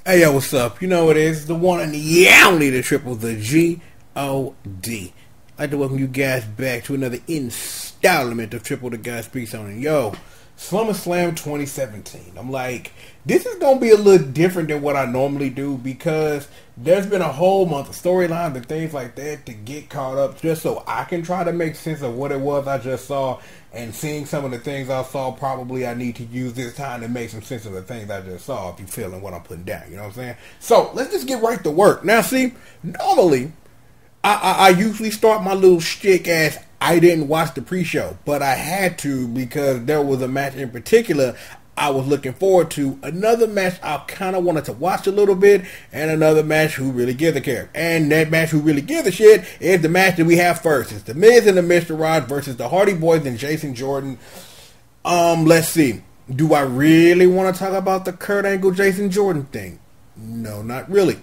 Hey yo, what's up? You know what it is, the one and the only, the triple, the G.O.D. I'd like to welcome you guys back to another installment of Triple the Guy Speaks On. And yo, SummerSlam 2017. I'm like, this is going to be a little different than what I normally do because there's been a whole month of storylines and things like that to get caught up just so I can try to make sense of what it was I just saw. And seeing some of the things I saw, probably I need to use this time to make some sense of the things I just saw, if you're feeling what I'm putting down, you know what I'm saying? So, let's just get right to work. Now, see, normally, I usually start my little shtick as I didn't watch the pre-show, but I had to because there was a match in particular I was looking forward to. Another match I kind of wanted to watch a little bit, and another match who really gives a care. And that match who really gives a shit is the match that we have first. It's The Miz and the Mr. Rod versus the Hardy Boys and Jason Jordan. Let's see. Do I really want to talk about the Kurt Angle Jason Jordan thing? No, not really.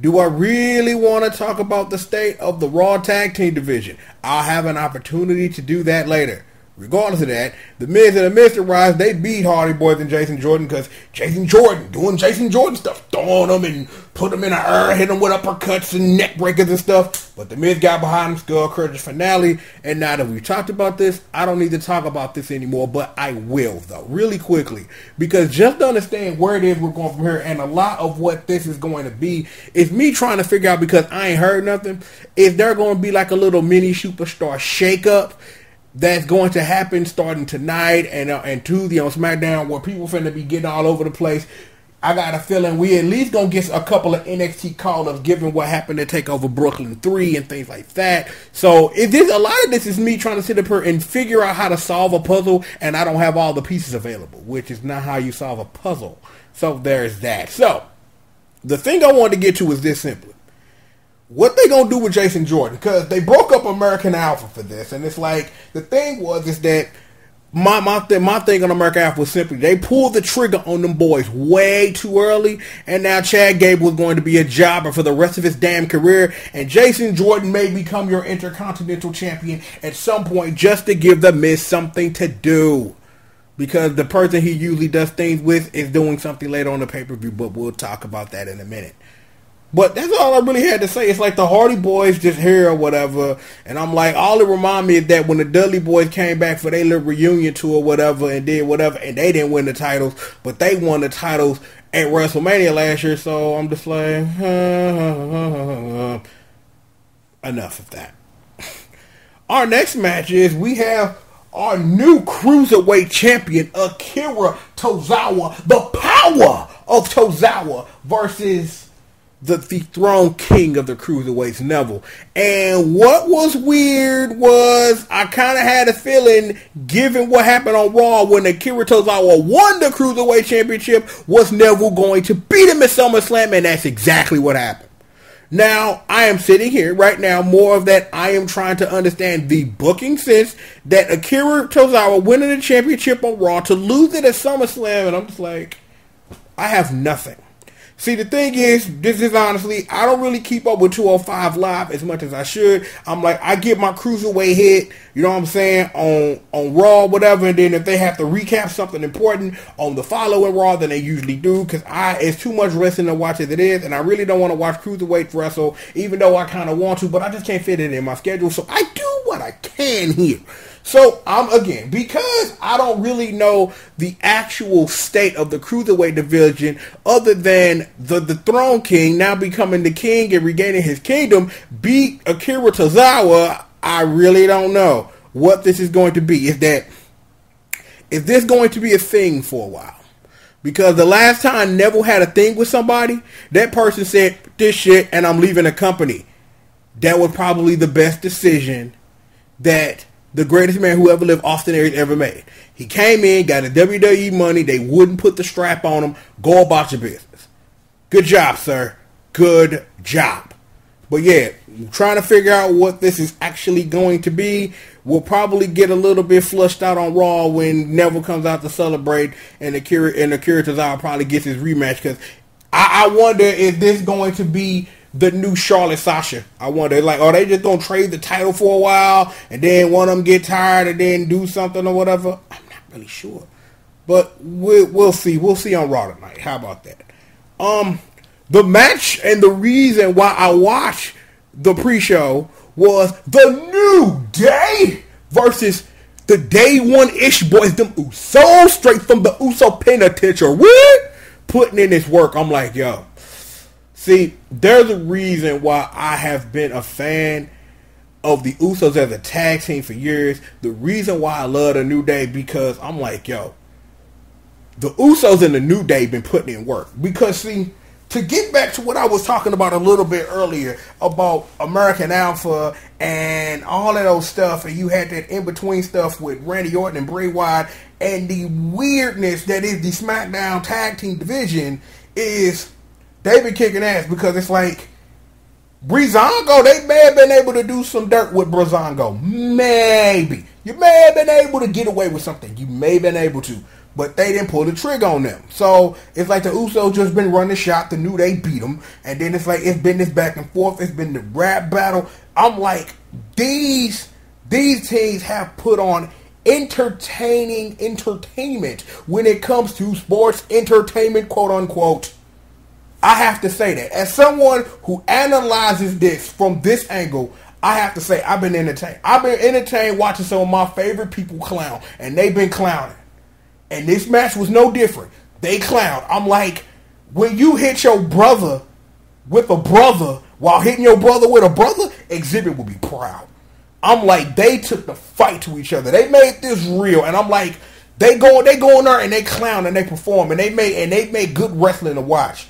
Do I really want to talk about the state of the Raw Tag Team division? I'll have an opportunity to do that later. Regardless of that, the Miz and the Mr. Rise, they beat Hardy Boys and Jason Jordan because Jason Jordan doing Jason Jordan stuff, throwing them and put them in the air, hitting them with uppercuts and neck breakers and stuff. But the Miz got behind him, Skull Crushers finale. And now that we've talked about this, I don't need to talk about this anymore, but I will though, really quickly. Because just to understand where it is we're going from here, and a lot of what this is going to be, is me trying to figure out, because I ain't heard nothing, is there going to be like a little mini superstar shakeup that's going to happen starting tonight and Tuesday on SmackDown, where people finna be getting all over the place. I got a feeling we at least gonna get a couple of NXT call-ups given what happened to take over Brooklyn 3 and things like that. So a lot of this is me trying to sit up here and figure out how to solve a puzzle, and I don't have all the pieces available, which is not how you solve a puzzle. So there's that. So the thing I wanted to get to is this simply. What they gonna do with Jason Jordan? Because they broke up American Alpha for this, and it's like the thing is that my thing on American Alpha was simply they pulled the trigger on them boys way too early, and now Chad Gable was going to be a jobber for the rest of his damn career, and Jason Jordan may become your Intercontinental Champion at some point just to give the Miz something to do. Because the person he usually does things with is doing something later on the pay-per-view, but we'll talk about that in a minute. But that's all I really had to say. It's like the Hardy Boys just here or whatever. And I'm like, all it remind me is that when the Dudley Boys came back for their little reunion tour or whatever and did whatever, and they didn't win the titles, but they won the titles at WrestleMania last year. So I'm just like, enough of that. Our next match is we have our new Cruiserweight champion, Akira Tozawa, the power of Tozawa, versus the Throne King of the Cruiserweights, Neville. And what was weird was I kind of had a feeling, given what happened on Raw when Akira Tozawa won the Cruiserweight Championship, was Neville going to beat him at SummerSlam, and that's exactly what happened. Now, I am sitting here right now, more of that I am trying to understand the booking sense that Akira Tozawa winning the championship on Raw to lose it at SummerSlam, and I'm just like, I have nothing. See, the thing is, this is honestly, I don't really keep up with 205 Live as much as I should. I'm like, I get my Cruiserweight hit, you know what I'm saying, on Raw, whatever, and then if they have to recap something important on the following Raw, then they usually do, because it's too much wrestling to watch as it is, and I really don't want to watch Cruiserweight wrestle, even though I kind of want to, but I just can't fit it in my schedule, so I do what I can here. So, again, because I don't really know the actual state of the Cruiserweight division other than the Throne King now becoming the king and regaining his kingdom beat Akira Tozawa, I really don't know what this is going to be. Is this going to be a thing for a while? Because the last time Neville had a thing with somebody, that person said, this shit, and I'm leaving the company. That was probably the best decision that the greatest man who ever lived, Austin Aries, ever made. He came in, got his WWE money. They wouldn't put the strap on him. Go about your business. Good job, sir. Good job. But yeah, trying to figure out what this is actually going to be. We'll probably get a little bit flushed out on Raw when Neville comes out to celebrate, and Akira Tozawa probably gets his rematch. Because I wonder if this is going to be the new Charlotte Sasha. I wonder, like, are they just going to trade the title for a while and then one of them get tired and then do something or whatever? I'm not really sure. But we'll see. We'll see on Raw tonight. How about that? The match and the reason why I watched the pre-show was the New Day versus the Day One-ish boys, them Usos, straight from the Uso penitentiary, putting in this work. I'm like, yo, see, there's a reason why I have been a fan of the Usos as a tag team for years. The reason why I love the New Day, because I'm like, yo, the Usos and the New Day been putting in work. Because, see, to get back to what I was talking about a little bit earlier about American Alpha and all of those stuff, and you had that in-between stuff with Randy Orton and Bray Wyatt, and the weirdness that is the SmackDown tag team division, is they've been kicking ass. Because it's like, Breezango, they may have been able to do some dirt with Breezango. Maybe. You may have been able to get away with something. You may have been able to. But they didn't pull the trigger on them. So it's like the Usos just been running shot. The New Day beat them. And then it's like, it's been this back and forth. It's been the rap battle. I'm like, these teams have put on entertainment when it comes to sports entertainment, quote unquote. I have to say that. As someone who analyzes this from this angle, I have to say I've been entertained. I've been entertained watching some of my favorite people clown. And they've been clowning. And this match was no different. They clown. I'm like, when you hit your brother with a brother while hitting your brother with a brother, Exhibit will be proud. I'm like, they took the fight to each other. They made this real. And I'm like, they go in there and they clown and they perform. And they made good wrestling to watch.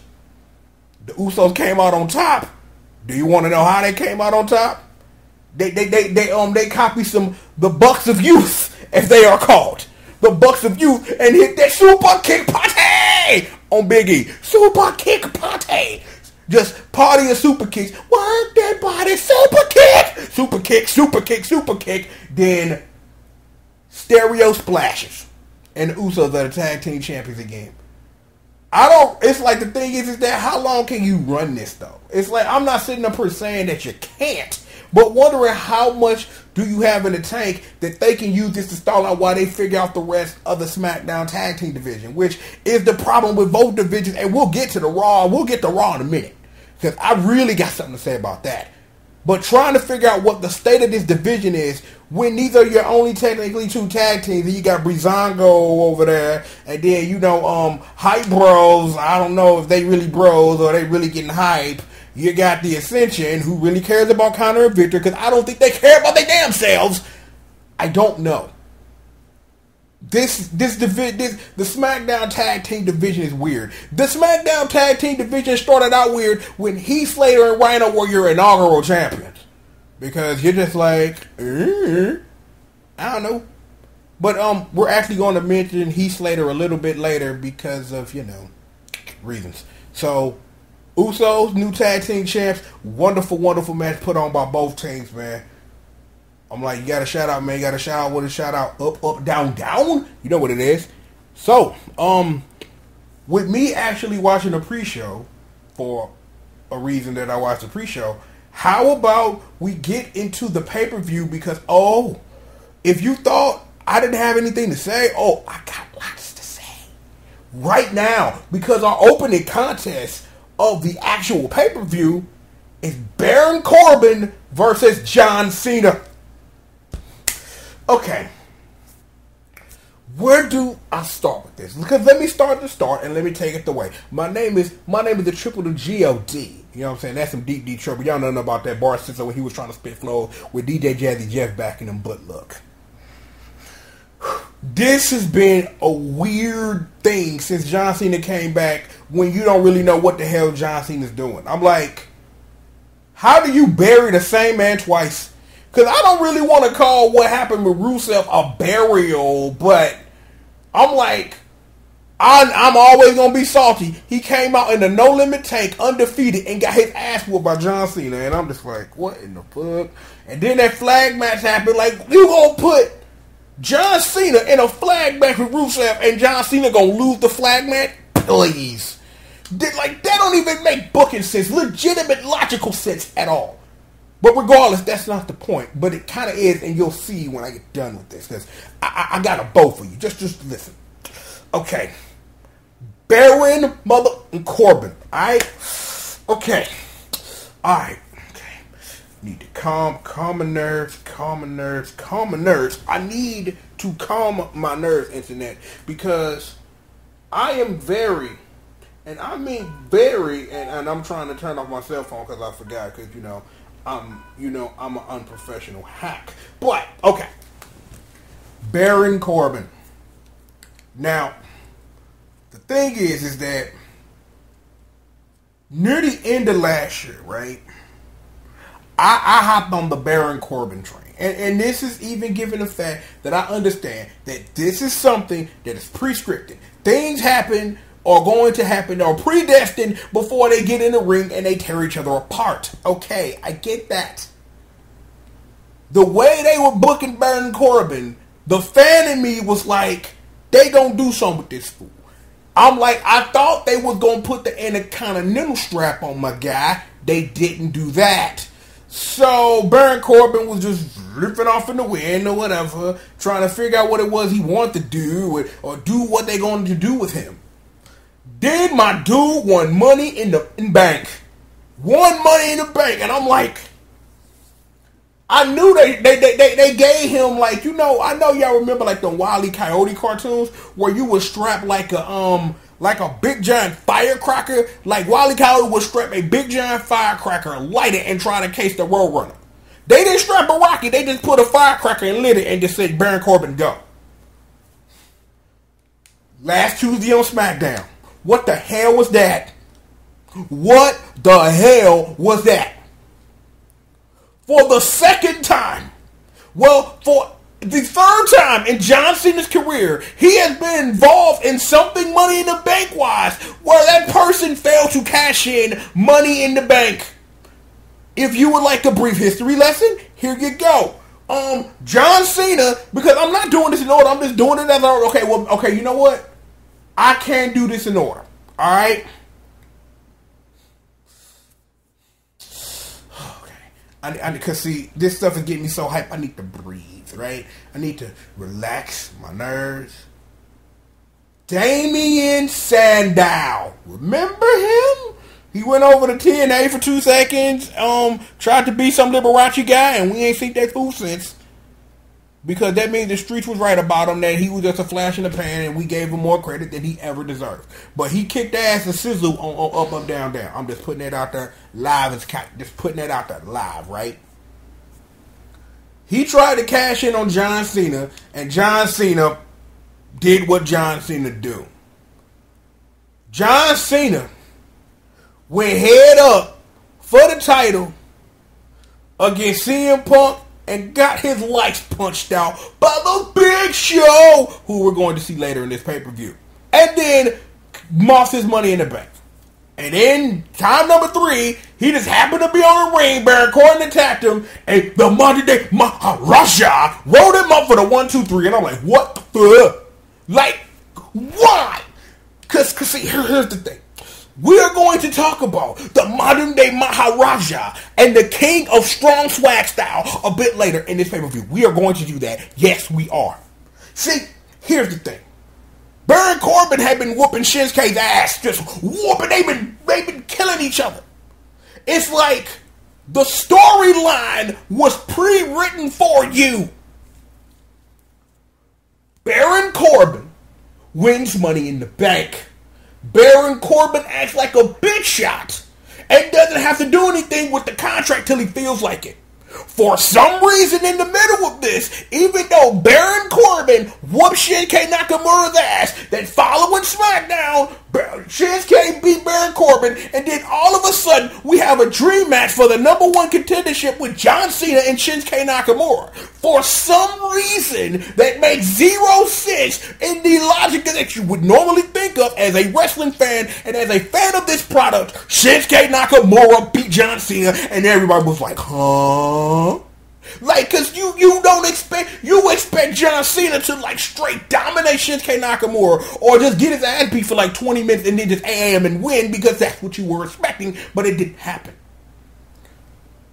The Usos came out on top. Do you want to know how they came out on top? They copy the Bucks of Youth, as they are called. The Bucks of Youth, and hit that super kick party on Big E. Super kick party. Just party of super kicks. Work that body, super kick. Super kick, super kick, super kick. Then stereo splashes. And the Usos are the tag team champions again. It's like, the thing is that how long can you run this though? It's like, I'm not sitting up here saying that you can't, but wondering how much do you have in the tank that they can use this to stall out while they figure out the rest of the SmackDown tag team division, which is the problem with both divisions. And we'll get to the Raw. We'll get to Raw in a minute, because I really got something to say about that. But trying to figure out what the state of this division is when these are your only technically two tag teams, and you got Breezango over there, and then, Hype Bros. I don't know if they really bros or they really getting hype. You got the Ascension, who really cares about Connor and Victor, because I don't think they care about their damn selves. I don't know. The SmackDown tag team division is weird. The SmackDown tag team division started out weird when Heath Slater and Rhino were your inaugural champions, because you're just like, I don't know. But we're actually going to mention Heath Slater a little bit later because of reasons. So, Usos, new tag team champs, wonderful, wonderful match put on by both teams, man. I'm like, you got to shout out, man. You got to shout out with a shout out. Up, up, down, down. You know what it is. So, with me actually watching the pre-show, for a reason that I watched the pre-show, how about we get into the pay-per-view? Because, if you thought I didn't have anything to say, I got lots to say right now. Because our opening contest of the actual pay-per-view is Baron Corbin versus John Cena. Okay, where do I start with this? Because let me start the start and let me take it the way. My name is the Triple to G.O.D. You know what I'm saying? That's some deep trouble. Y'all don't know about that bar since when he was trying to spit flow with DJ Jazzy Jeff backing him. But look, this has been a weird thing since John Cena came back, when you don't really know what the hell John Cena's doing. I'm like, how do you bury the same man twice? Because I don't really want to call what happened with Rusev a burial, but I'm like, I'm always going to be salty. He came out in the No Limit tank undefeated and got his ass whooped by John Cena. And I'm just like, what in the fuck? And then that flag match happened. Like, you going to put John Cena in a flag match with Rusev and John Cena going to lose the flag match? Please. Like, that don't even make booking sense. Legitimate, logical sense at all. But regardless, that's not the point. But it kind of is, and you'll see when I get done with this. Because I got a bow for you. Just listen. Okay. Baron Corbin. Alright? Okay. Alright. Okay. Need to calm my nerves. I need to calm my nerves, internet, because I am very, and I mean very, and I'm trying to turn off my cell phone because I forgot, because I'm an unprofessional hack. But okay, Baron Corbin. Now, the thing is that near the end of last year, right, I hopped on the Baron Corbin train. And this is even given the fact that I understand that this is something that is pre-scripted. Things happen or going to happen or predestined before they get in the ring and they tear each other apart. Okay, I get that. The way they were booking Baron Corbin, the fan in me was like, they gonna do something with this fool. I'm like, I thought they was gonna put the Intercontinental strap on my guy. They didn't do that. So Baron Corbin was just ripping off in the wind or whatever, trying to figure out what it was he wanted to do or do what they going to do with him. Then my dude won money in the bank. Won money in the bank, and I'm like, I knew they gave him, like, I know y'all remember like the Wile E. Coyote cartoons where you would strap like a big giant firecracker. Like Wile E. Coyote would strap a big giant firecracker, light it, and try to case the Roadrunner. They didn't strap a rocket, they just put a firecracker and lit it and just said, Baron Corbin, go. Last Tuesday on SmackDown. What the hell was that? What the hell was that? For the second time, well, for the third time in John Cena's career, he has been involved in something Money in the Bank wise, where that person failed to cash in Money in the Bank. If you would like a brief history lesson, here you go. John Cena, because I'm not doing this in order, I'm just doing it as okay, you know what? I can't do this in order. Alright? Because see, this stuff is getting me so hyped, I need to breathe, right? I need to relax my nerves. Damien Sandow. Remember him? He went over to TNA for 2 seconds, tried to be some Liberace guy, and we ain't seen that fool since. Because that means the streets was right about him, that he was just a flash in the pan, and we gave him more credit than he ever deserved. But he kicked ass and sizzle on up, down, down. I'm just putting that out there live as just putting that out there live, right? He tried to cash in on John Cena, and John Cena did what John Cena do. John Cena went head up for the title against CM Punk and got his lights punched out by the Big Show, who we're going to see later in this pay-per-view. And then mossed his Money in the Bank. And then, time number 3, he just happened to be on the ring. Baron Corbin attacked him, and the Monday Day Maharaja rolled him up for the 1, 2, 3. And I'm like, what the? Like, why? Because see, here's the thing. We are going to talk about the modern day Maharaja and the King of Strong Swag Style a bit later in this pay-per-view. We are going to do that. Yes, we are. See, here's the thing. Baron Corbin had been whooping Shinsuke's ass. Just whooping. They've been killing each other. It's like the storyline was pre-written for you. Baron Corbin wins Money in the Bank. Baron Corbin acts like a big shot and doesn't have to do anything with the contract till he feels like it. For some reason in the middle of this, even though Baron Corbin whooped Shinsuke Nakamura's ass, then following SmackDown, Shinsuke beat Baron Corbin, and then all of a sudden we have a dream match for the number 1 contendership with John Cena and Shinsuke Nakamura. For some reason that makes 0 sense in the logic that you would normally think of as a wrestling fan and as a fan of this product. Shinsuke Nakamura beat John Cena, and everybody was like, huh? Like, cause you expect John Cena to like straight dominate Shinsuke Nakamura or just get his ass beat for like 20 minutes and then just AM and win because that's what you were expecting, but it didn't happen.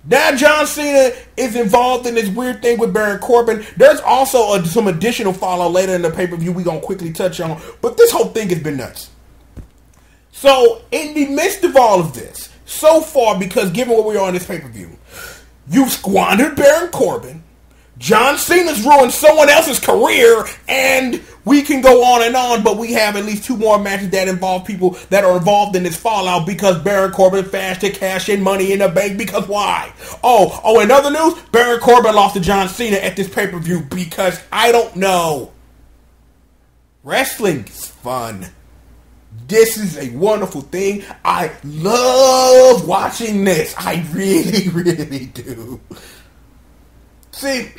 Now John Cena is involved in this weird thing with Baron Corbin. There's also some additional fallout later in the pay-per-view we're going to quickly touch on, but this whole thing has been nuts. So, in the midst of all of this, so far, because given what we are on this pay-per-view, you've squandered Baron Corbin, John Cena's ruined someone else's career, and we can go on, but we have at least 2 more matches that involve people that are involved in this fallout because Baron Corbin fast to cash in Money in the Bank. Because why? Oh, in other news, Baron Corbin lost to John Cena at this pay-per-view because I don't know. Wrestling is fun. This is a wonderful thing. I love watching this. I really, really do. See,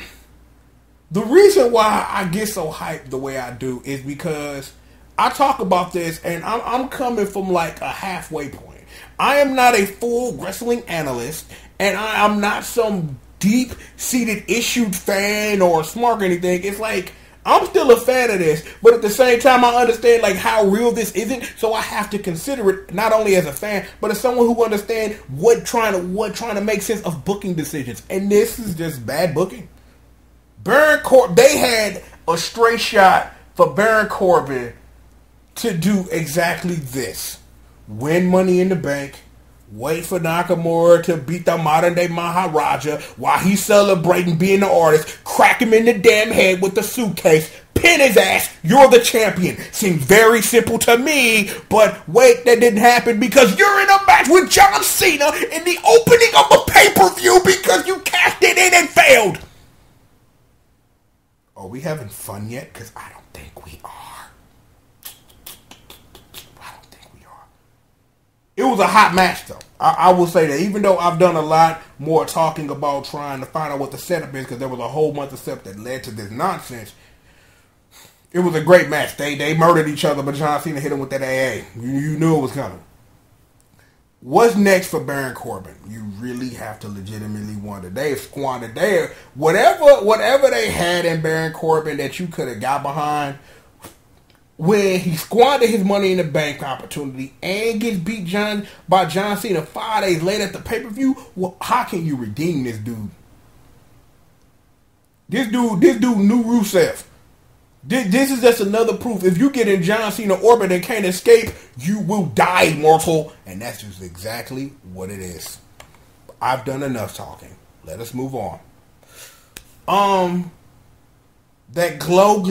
the reason why I get so hyped the way I do is because I talk about this and I'm coming from like a halfway point. I am not a full wrestling analyst and I'm not some deep-seated issued fan or smart or anything. It's like, I'm still a fan of this, but at the same time, I understand like how real this isn't, so I have to consider it not only as a fan, but as someone who understands what trying to make sense of booking decisions. And this is just bad booking. Baron Corbin, they had a straight shot for Baron Corbin to do exactly this: win Money in the Bank, wait for Nakamura to beat the modern day Maharaja while he's celebrating being the artist, crack him in the damn head with the suitcase, pin his ass, you're the champion. Seems very simple to me, but wait, that didn't happen because you're in a match with John Cena in the opening of a pay-per-view because you cashed it in and failed. Are we having fun yet? Because I don't think we are. It was a hot match, though. I will say that, even though I've done a lot more talking about trying to find out what the setup is, because there was a whole bunch of stuff that led to this nonsense. It was a great match. They murdered each other, but John Cena hit him with that AA. You knew it was coming. What's next for Baron Corbin? You really have to legitimately wonder. They've squandered there. Whatever they had in Baron Corbin that you could have got behind, when he squandered his Money in the Bank opportunity and gets beat by John Cena 5 days later at the pay-per-view, well, how can you redeem this dude? This dude knew Rusev. This is just another proof. If you get in John Cena orbit and can't escape, you will die immortal. And that's just exactly what it is. I've done enough talking. Let us move on. That glow,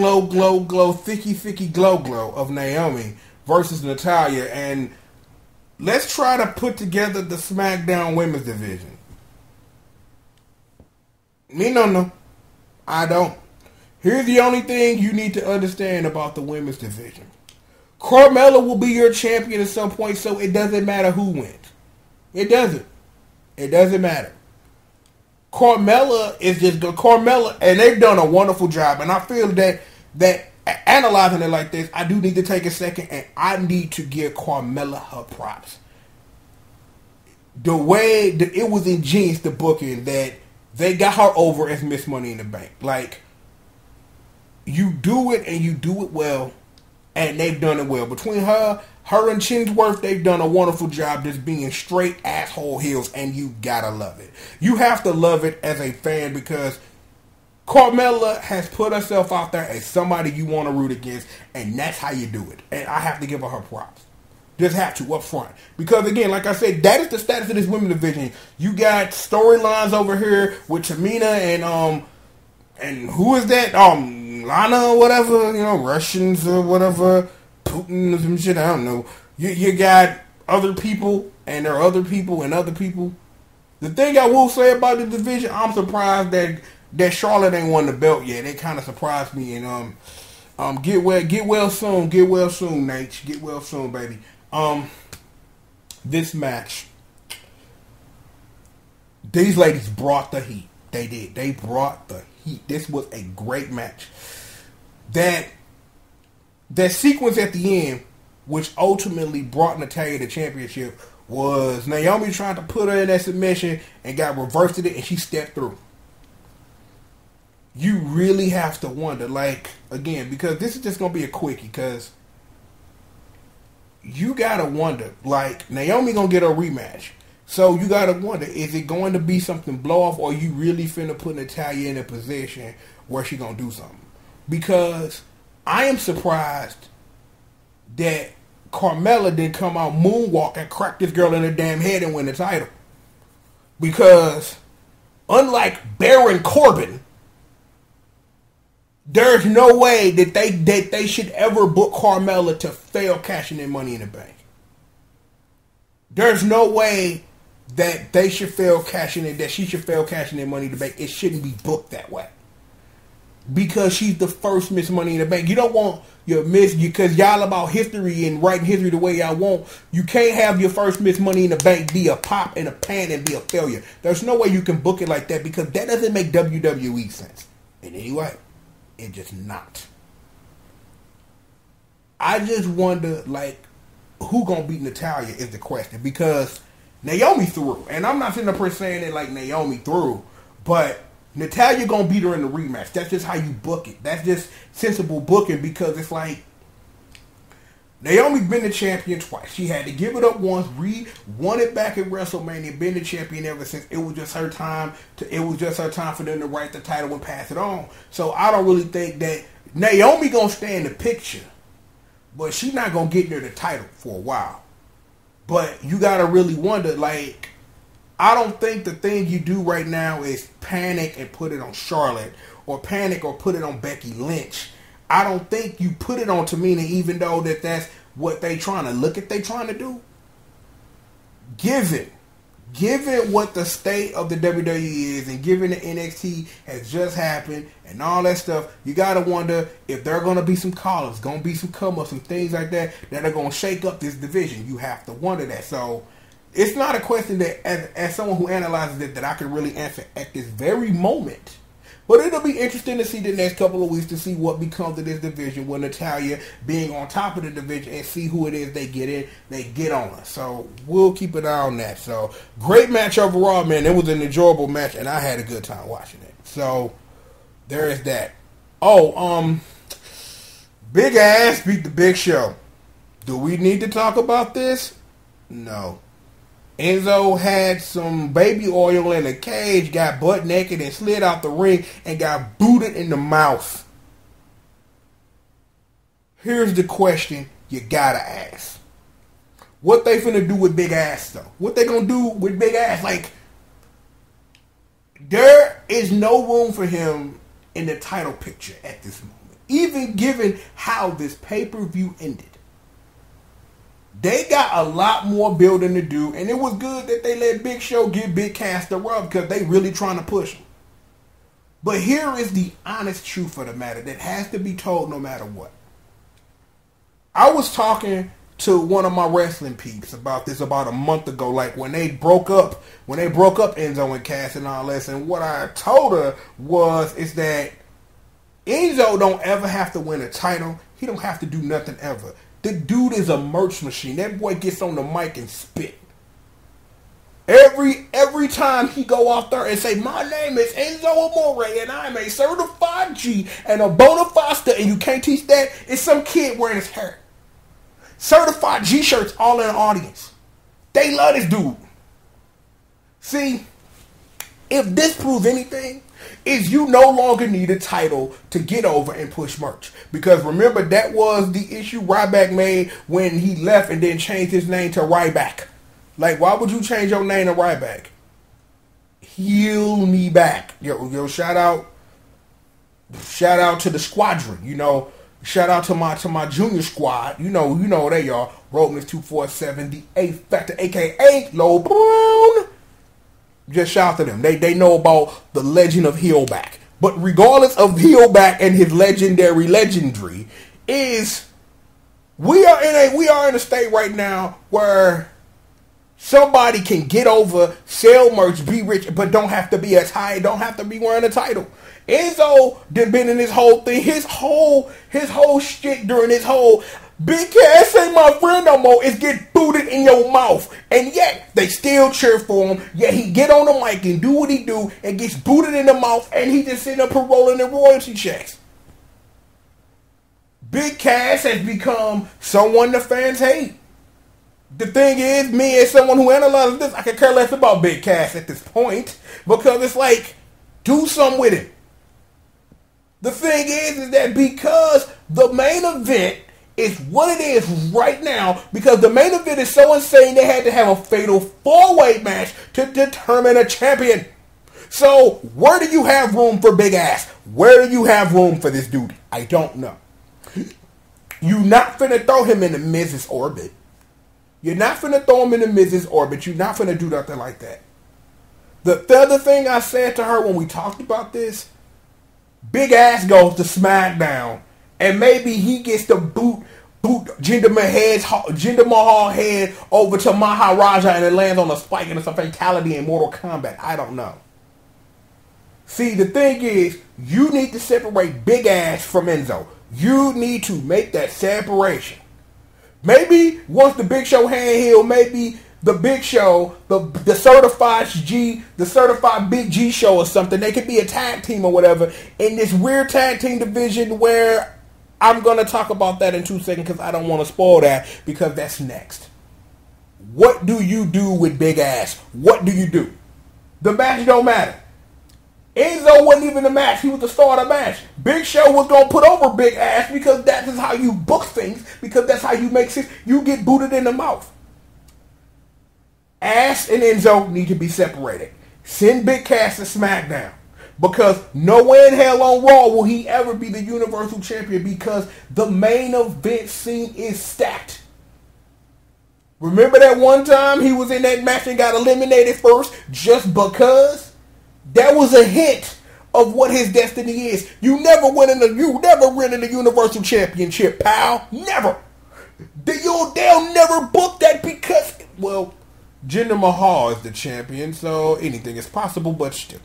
thicky glow of Naomi versus Natalya. And let's try to put together the SmackDown women's division. Me no. I don't. Here's the only thing you need to understand about the women's division. Carmella will be your champion at some point, so it doesn't matter who wins. It doesn't. It doesn't matter. Carmella is just good. Carmella, and they've done a wonderful job. And I feel that analyzing it like this, I do need to take a second and I need to give Carmella her props. The way that it was ingenious, the booking, that they got her over as Miss Money in the Bank. Like, you do it and you do it well, and they've done it well. Between her and Chinsworth, they've done a wonderful job just being straight asshole heels, and you gotta love it. You have to love it as a fan because Carmella has put herself out there as somebody you want to root against, and that's how you do it. And I have to give her props. Just have to up front. Because again, like I said, that is the status of this women's division. You got storylines over here with Tamina and who is that? Lana or whatever, Russians or whatever, Putin or some shit, I don't know. You got other people, and there are other people and other people. The thing I will say about the division, I'm surprised that Charlotte ain't won the belt yet. It kind of surprised me. And get well soon, Nate. Get well soon, baby. This match, these ladies brought the heat. They did. They brought the heat. This was a great match. That sequence at the end, which ultimately brought Natalya the championship, was Naomi trying to put her in that submission and got reversed it, and she stepped through. You really have to wonder, like, again, because this is just going to be a quickie, because you got to wonder, like, Naomi going to get a rematch. So you got to wonder, is it going to be something blow off, or are you really finna put Natalya in a position where she going to do something? Because I am surprised that Carmella didn't come out moonwalk and crack this girl in the damn head and win the title. Because unlike Baron Corbin, there's no way that they should ever book Carmella to fail cashing in Money in the Bank. There's no way that they should fail cashing in, that she should fail cashing in Money in the Bank. It shouldn't be booked that way. Because she's the first Miss Money in the Bank. You don't want your Miss, because y'all about history and writing history the way y'all want. You can't have your first Miss Money in the Bank be a pop and a pan and be a failure. There's no way you can book it like that, because that doesn't make WWE sense. And anyway, it's just not. I just wonder, like, who gonna beat Natalya is the question, because Naomi threw, and I'm not sitting up here saying it like Naomi threw, but Natalya gonna beat her in the rematch. That's just how you book it. That's just sensible booking, because it's like Naomi's been the champion twice. She had to give it up once, won it back at WrestleMania, been the champion ever since. It was just her time for them to write the title and pass it on. So I don't really think that Naomi gonna stay in the picture, but she's not gonna get near the title for a while. But you gotta really wonder, like, I don't think the thing you do right now is panic and put it on Charlotte, or panic or put it on Becky Lynch. I don't think you put it on Tamina, even though that's what they trying to do. Given what the state of the WWE is, and given the NXT has just happened and all that stuff, you gotta wonder if there are gonna be some call-ups, gonna be some come-ups, some things like that are gonna shake up this division. You have to wonder that. So it's not a question that, as someone who analyzes it, that I can really answer at this very moment. But it'll be interesting to see the next couple of weeks to see what becomes of this division with Natalya being on top of the division, and see who it is they get on us. So we'll keep an eye on that. So great match overall, man. It was an enjoyable match, and I had a good time watching it. So there is that. Big Ass beat the Big Show. Do we need to talk about this? No. Enzo had some baby oil in a cage, got butt naked and slid out the ring and got booted in the mouth. Here's the question you gotta ask. What they finna do with Big Ass, though? What they gonna do with Big Ass? Like, there is no room for him in the title picture at this moment. Even given how this pay-per-view ended. They got a lot more building to do, and it was good that they let Big Show give Big Cass the rub, because they really trying to push him. But here is the honest truth of the matter that has to be told no matter what. I was talking to one of my wrestling peeps about this about a month ago, like when they broke up Enzo and Cass and all this, and what I told her is that Enzo don't ever have to win a title. He don't have to do nothing ever. The dude is a merch machine. That boy gets on the mic and spit. Every time he go out there and say, my name is Enzo Amore and I'm a certified G and a bona fide, and you can't teach that, it's some kid wearing his hair. Certified G shirts all in the audience. They love this dude. See, if this proves anything, is you no longer need a title to get over and push merch. Because remember, that was the issue Ryback made when he left and then changed his name to Ryback. Like, why would you change your name to Ryback? Heal me back. Yo, shout out to the squadron, you know. Shout out to my junior squad. You know they are. Roadman's 247, the 8th Factor, aka Low Brown. Just shout to them. They know about the legend of Heelback. But regardless of Heelback and his legendary, is we are in a state right now where somebody can get over, sell merch, be rich, but don't have to be as high, don't have to be wearing a title. Enzo done been in this whole thing, his whole shit during this whole Big Cass ain't my friend no more, is get booted in your mouth. And yet, they still cheer for him. Yet he get on the mic and do what he do and gets booted in the mouth, and he just sitting up here rolling the royalty checks. Big Cass has become someone the fans hate. The thing is, me as someone who analyzes this, I can care less about Big Cass at this point, because it's like, do something with it. The thing is that because the main event is what it is right now because the main event is so insane they had to have a fatal 4-way match to determine a champion. So, where do you have room for Big Ass? Where do you have room for this dude? I don't know. You're not finna throw him in the Miz's orbit. You're not finna throw him in the Miz's orbit. You're not finna do nothing like that. The other thing I said to her when we talked about this, Big Ass goes to SmackDown, and maybe he gets to boot Jinder Mahal head over to Maharaja, and it lands on a spike, and it's a fatality in Mortal Kombat. I don't know. See, the thing is, you need to separate Big Ass from Enzo. You need to make that separation. Maybe once the Big Show hand heal, maybe the Big Show, the certified Big G Show or something, they could be a tag team or whatever in this weird tag team division where I'm going to talk about that in 2 seconds because I don't want to spoil that because that's next. What do you do with Big Ass? What do you do? The match don't matter. Enzo wasn't even the match. He was the star of the match. Big Show was going to put over Big Ass because that is how you book things, because that's how you make sense. You get booted in the mouth. Ass and Enzo need to be separated. Send Big Cass to SmackDown. Because no way in hell on Raw will he ever be the Universal Champion because the main event scene is stacked. Remember that one time he was in that match and got eliminated first just because? That was a hint of what his destiny is. You never win in the Universal Championship, pal. Never. They'll never book that because, well, Jinder Mahal is the champion, so anything is possible, but still,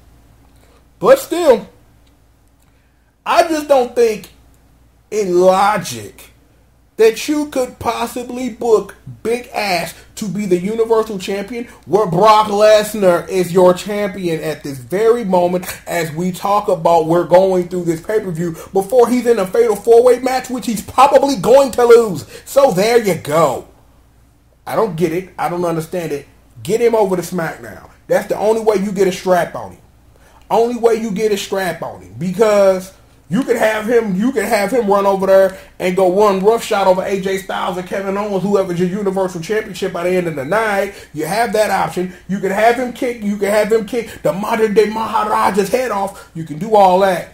I just don't think in logic that you could possibly book Big Ass to be the Universal Champion where Brock Lesnar is your champion at this very moment as we talk about we're going through this pay-per-view before he's in a fatal 4-way match, which he's probably going to lose. So there you go. I don't get it. I don't understand it. Get him over to SmackDown. That's the only way you get a strap on him. Only way you get a strap on him because you could have him run over there and go run roughshod over AJ Styles and Kevin Owens, whoever's your Universal Championship by the end of the night. You have that option. You can have him kick. You can have him kick the modern day Maharaja's head off. You can do all that.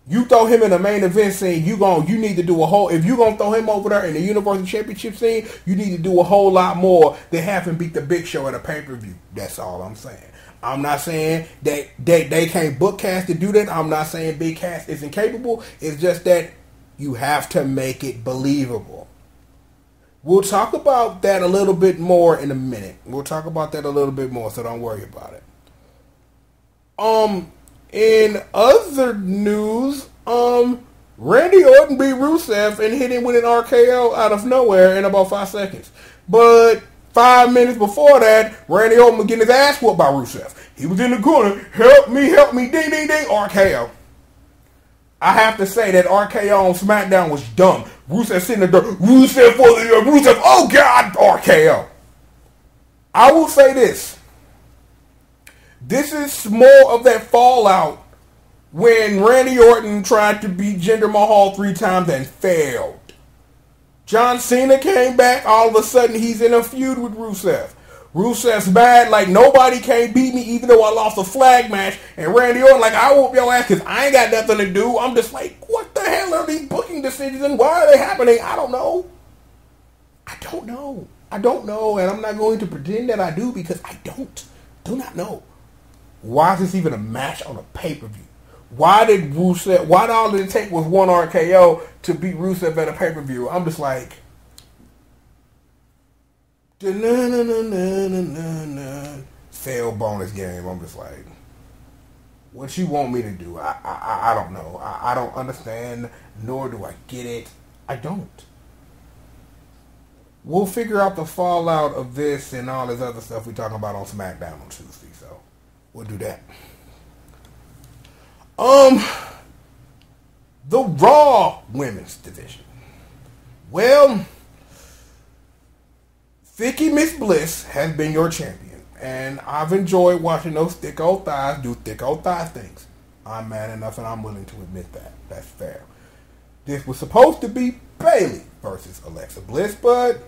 You throw him in the main event scene, you need to do a whole. If you're gonna throw him over there in the Universal Championship scene, you need to do a whole lot more than have him beat the Big Show at a pay-per-view. That's all I'm saying. I'm not saying that they can't book Cass to do that. I'm not saying Big Cass isn't capable. It's just that you have to make it believable. We'll talk about that a little bit more in a minute. We'll talk about that a little bit more, so don't worry about it. In other news, Randy Orton beat Rusev and hit him with an RKO out of nowhere in about 5 seconds. But 5 minutes before that, Randy Orton was getting his ass whooped by Rusev. He was in the corner, help me, ding, ding, ding, RKO. I have to say that RKO on SmackDown was dumb. Rusev sitting there, Rusev, oh God, RKO. I will say this. This is more of that fallout when Randy Orton tried to beat Jinder Mahal 3 times and failed. John Cena came back. All of a sudden, he's in a feud with Rusev. Rusev's bad. Like, nobody can't beat me even though I lost a flag match. And Randy Orton, like, I whoop your ass because I ain't got nothing to do. I'm just like, what the hell are these booking decisions and why are they happening? I don't know. And I'm not going to pretend that I do because I do not know. Why is this even a match on a pay-per-view? Why all it take was one RKO to beat Rusev at a pay-per-view? I'm just like, fail bonus game. I'm just like, what you want me to do? I don't know. I don't understand, nor do I get it. I don't. We'll figure out the fallout of this and all this other stuff we're talking about on SmackDown on Tuesday, so we'll do that. The Raw Women's Division. Well, Thicky Miss Bliss has been your champion, and I've enjoyed watching those thick old thighs do thick old thigh things. I'm man enough and I'm willing to admit that. That's fair. This was supposed to be Bayley versus Alexa Bliss, but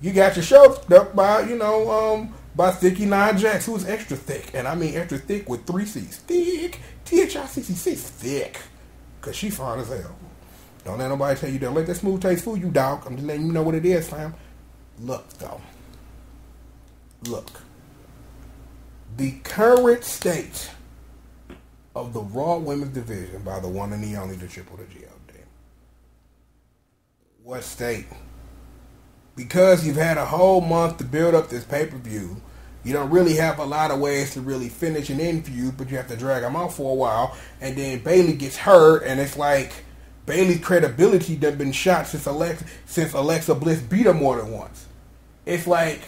you got your show up by, by Thicky Nia Jax, who is extra thick. And I mean extra thick with 3 C's. Thick. T-H-I-C-C-C. Thick. Because she fine as hell. Don't let nobody tell you, don't let that smooth taste fool you, dog. I'm just letting you know what it is, fam. Look, though. Look. The current state of the Raw Women's Division by the one and the only, the Triple, the G.O.D. What state? Because you've had a whole month to build up this pay-per-view, you don't really have a lot of ways to really finish an end feud, but you have to drag them out for a while, and then Bayley gets hurt, and it's like Bayley's credibility done been shot since Alexa Bliss beat her more than once. It's like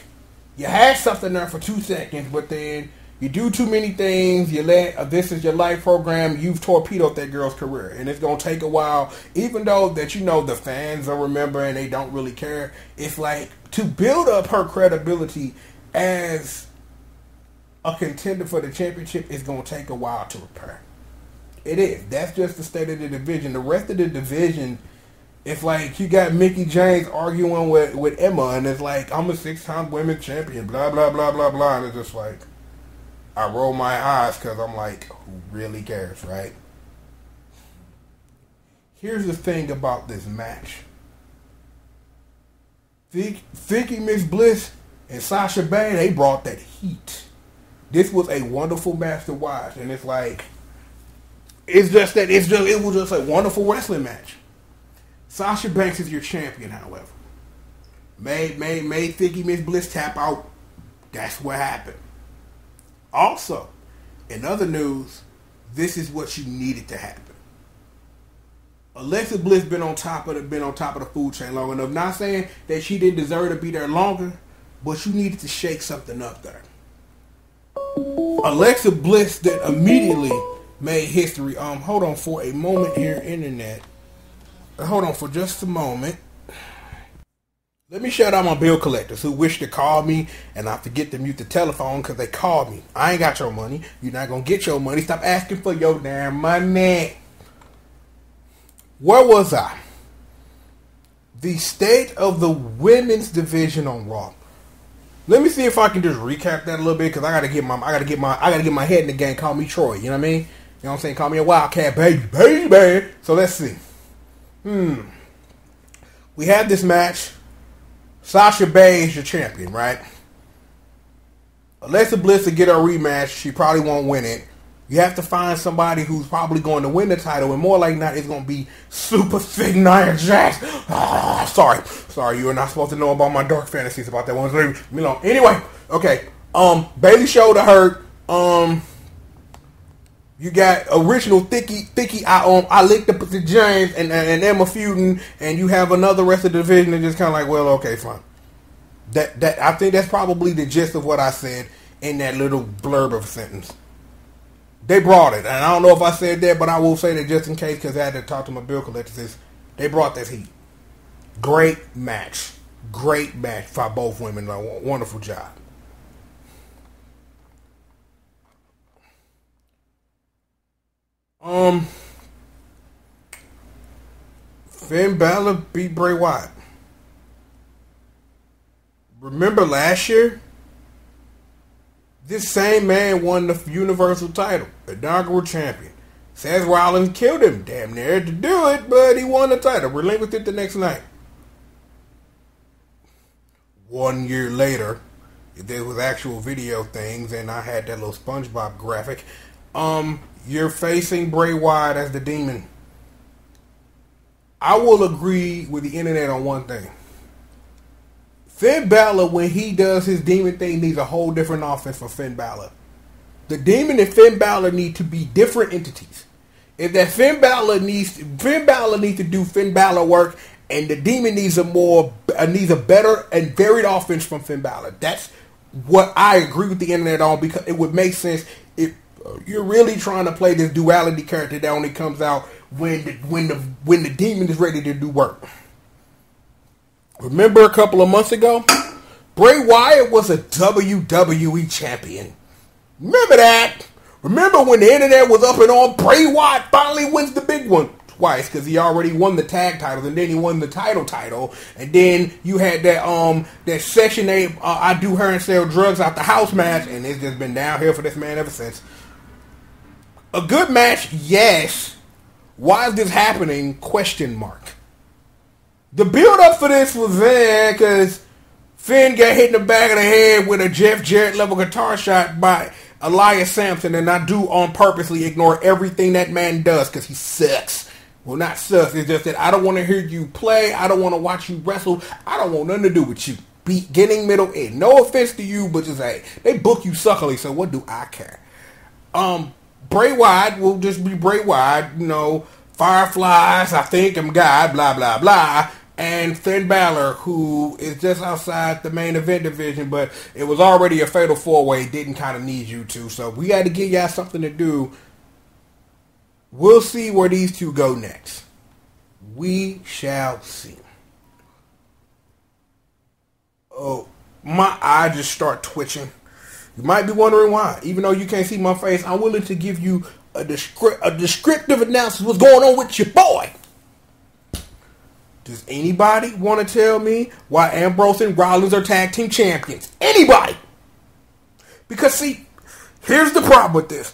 you had something there for 2 seconds, but then you do too many things, you let This Is Your Life program, you've torpedoed that girl's career. And it's going to take a while, even though that the fans will remember and they don't really care. It's like, to build up her credibility as a contender for the championship is going to take a while to repair. It is. That's just the state of the division. The rest of the division, it's like you got Mickie James arguing with Emma, and it's like, I'm a 6-time women's champion, blah, blah, blah, blah, blah. And it's just like, I roll my eyes because I'm like, who really cares, right? Here's the thing about this match. Vicky Miss Bliss and Sasha Banks, they brought that heat. This was a wonderful match to watch, and it's like, it was just a wonderful wrestling match. Sasha Banks is your champion, however. Made Vicky Miss Bliss tap out. That's what happened. Also, in other news, this is what you needed to happen. Alexa Bliss been on top of the food chain long enough. Not saying that she didn't deserve to be there longer, but you needed to shake something up there. Alexa Bliss that immediately made history. Hold on for a moment here, internet. Hold on for just a moment. Let me shout out my bill collectors who wish to call me, and I forget to mute the telephone because they called me. I ain't got your money. You're not going to get your money. Stop asking for your damn money. Where was I? The state of the women's division on Raw. Let me see if I can just recap that a little bit because I gotta get my head in the game. Call me Troy. You know what I mean? You know what I'm saying? Call me a Wildcat, baby. So let's see. We had this match. Sasha Banks, your champion, right? Alexa Bliss to get her rematch. She probably won't win it. You have to find somebody who's probably going to win the title, and more like not, it's going to be super thick Nia Jax. Sorry, you are not supposed to know about my dark fantasies about that one. Leave me alone. Anyway, okay. Bayley shoulder hurt. You got original Thicky. I licked up to James and Emma feuding, and you have another rest of the division and just kind of like, well, okay, fine. That I think that's probably the gist of what I said in that little blurb of a sentence. They brought it, and I don't know if I said that, but I will say that just in case because I had to talk to my bill collectors. They brought this heat. Great match by both women. Wonderful job. Finn Balor beat Bray Wyatt. Remember last year? This same man won the Universal title, inaugural champion. Seth Rollins killed him damn near to do it, but he won the title, relinquished it the next night. 1 year later, there was actual video things, and I had that little SpongeBob graphic. You're facing Bray Wyatt as the Demon. I will agree with the internet on one thing. Finn Balor, when he does his Demon thing, needs a whole different offense for Finn Balor. The Demon and Finn Balor need to be different entities. If that Finn Balor needs to do Finn Balor work, and the Demon needs a better and varied offense from Finn Balor. That's what I agree with the internet on, because it would make sense if you're really trying to play this duality character that only comes out when the Demon is ready to do work. Remember a couple of months ago, Bray Wyatt was a WWE champion. Remember that? Remember when the internet was up and on? Bray Wyatt finally wins the big one. twice because he already won the tag titles and then he won the title, and then you had that Section 8 I do her and sell drugs out the house match, and it's just been downhill for this man ever since. A good match, yes. Why is this happening? Question mark. The build up for this was there because Finn got hit in the back of the head with a Jeff Jarrett level guitar shot by Elias Sampson, and I do on purposely ignore everything that man does because he sucks. Well, not sucks. It's just that I don't want to hear you play. I don't want to watch you wrestle. I don't want nothing to do with you. Beginning, middle, end. No offense to you, but just hey, they book you suckily, so what do I care? Bray Wyatt will just be Bray Wyatt. Fireflies. I think I'm God. Blah blah blah. And Finn Balor, who is just outside the main event division, but it was already a fatal four-way, didn't kind of need you to. So we got to give y'all something to do. We'll see where these two go next. We shall see. Oh, my eye just start twitching. You might be wondering why. Even though you can't see my face, I'm willing to give you a descriptive analysis of what's going on with your boy. Does anybody want to tell me why Ambrose and Rollins are tag team champions? Anybody? Because see, here's the problem with this.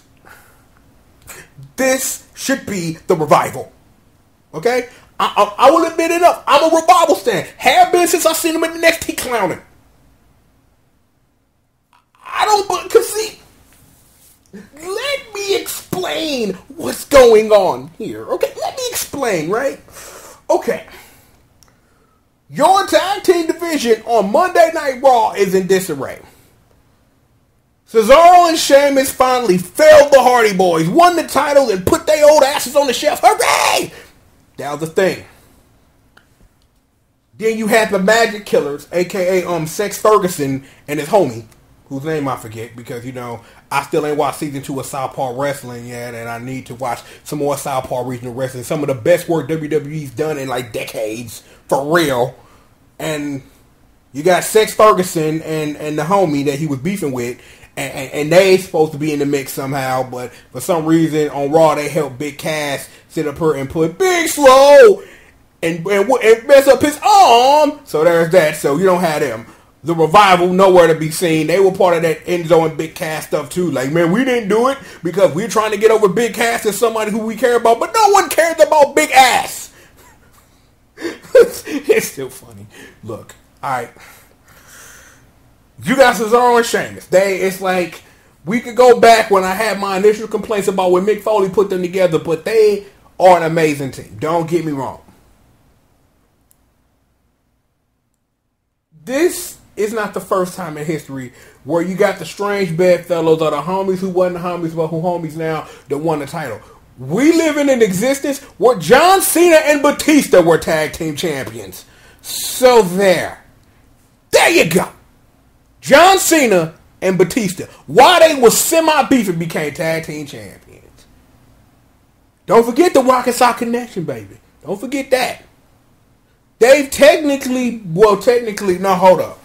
This should be the revival. Okay? I will admit it up. I'm a revival stan. Have been since I seen him in the NXT clowning. Because see, let me explain what's going on here. Okay? Let me explain, right? Okay. Your tag team division on Monday Night Raw is in disarray. Cesaro and Sheamus finally failed the Hardy Boys, won the title, and put their old asses on the shelf. Hooray! That was the thing. Then you had the Magic Killers, a.k.a. Sex Ferguson and his homie, whose name I forget because, I still ain't watched season 2 of Southpaw Wrestling yet, and I need to watch some more Southpaw Regional Wrestling. Some of the best work WWE's done in like decades, for real. And you got Sex Ferguson and the homie that he was beefing with, and they supposed to be in the mix somehow, but for some reason on Raw they helped Big Cass sit up here and put Big Slow and mess up his arm. So there's that. So you don't have them. The Revival, nowhere to be seen. They were part of that Enzo and Big Cass stuff too. Like, man, we didn't do it because we're trying to get over Big Cass as somebody who we care about, but no one cares about Big Ass. It's still funny. Look, alright. You got Cesaro and Sheamus. It's like, we could go back when I had my initial complaints about when Mick Foley put them together, but they are an amazing team. Don't get me wrong. This is not the first time in history where you got the strange bedfellows or the homies who wasn't the homies but who homies now that won the title. We live in an existence where John Cena and Batista were tag team champions. So there you go. John Cena and Batista. Why they was semi-beefing became tag team champions. Don't forget the Rock and Sock connection, baby. Don't forget that. They've technically, no, hold up.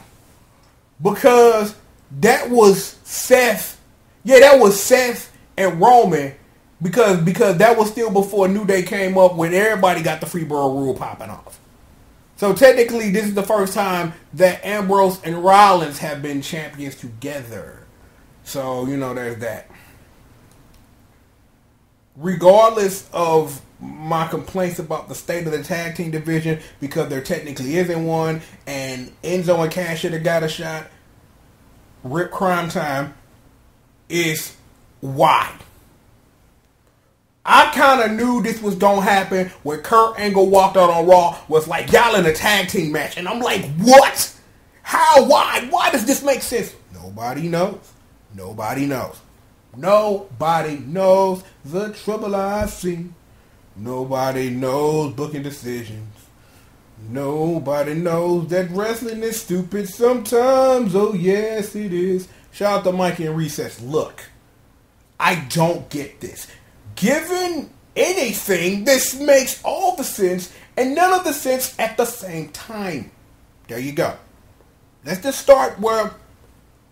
Because that was Seth. Yeah, that was Seth and Roman. Because that was still before New Day came up when everybody got the Freeborough rule popping off. So technically, this is the first time that Ambrose and Rollins have been champions together. So, there's that. Regardless of my complaints about the state of the tag team division, because there technically isn't one, and Enzo and Cash should have got a shot, Rip Crime Time, is why. I kind of knew this was going to happen when Kurt Angle walked out on Raw, was like, y'all in a tag team match. And I'm like, what? How? Why? Why does this make sense? Nobody knows. Nobody knows. Nobody knows the trouble I've seen. Nobody knows booking decisions. Nobody knows that wrestling is stupid sometimes. Oh, yes, it is. Shout out to Mikey and Recess. Look, I don't get this. Given anything, this makes all the sense and none of the sense at the same time. There you go. Let's just start where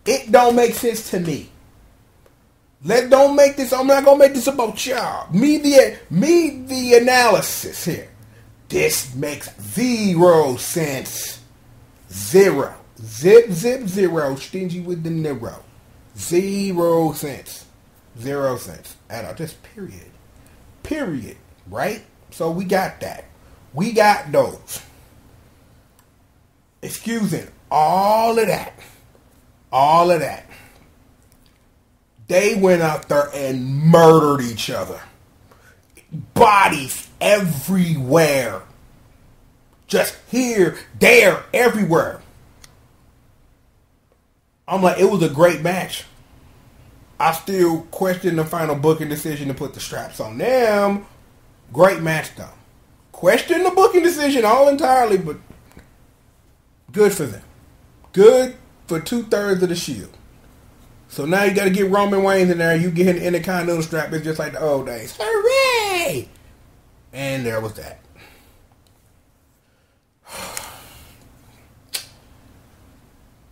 it don't make sense to me. Don't make this. I'm not gonna make this about y'all. Me the analysis here. This makes 0 sense. Zero. Zip zero. Stingy with the Nero. 0 cents. 0 cents at all. Just period. Period. Right? So we got that. We got those. Excusing all of that. All of that. They went out there and murdered each other. Bodies everywhere. Just here, there, everywhere. I'm like, it was a great match. I still question the final booking decision to put the straps on them. Great match, though. Question the booking decision all entirely, but good for them. Good for 2/3 of the Shield. So now you got to get Roman Reigns in there. You get him the Intercontinental strap. It's just like the old days. Hooray! And there was that.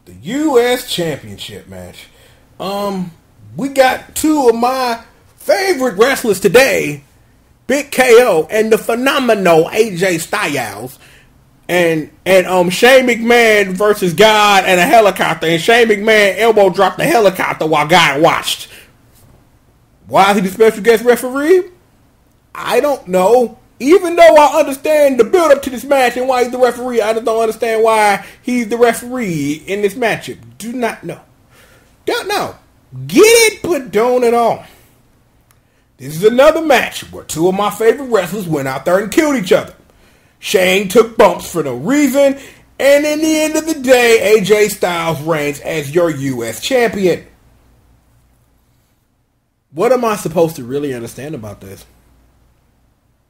The U.S. Championship match. We got two of my favorite wrestlers today, Big KO and the phenomenal AJ Styles, and Shane McMahon versus God and a helicopter, and Shane McMahon elbow dropped the helicopter while God watched. Why is he the special guest referee? I don't know. Even though I understand the build up to this match and why he's the referee, I just don't understand why he's the referee in this matchup. Do not know. Don't know. Get it, but don't at all. This is another match where two of my favorite wrestlers went out there and killed each other. Shane took bumps for no reason, and in the end of the day, AJ Styles reigns as your U.S. champion. What am I supposed to really understand about this?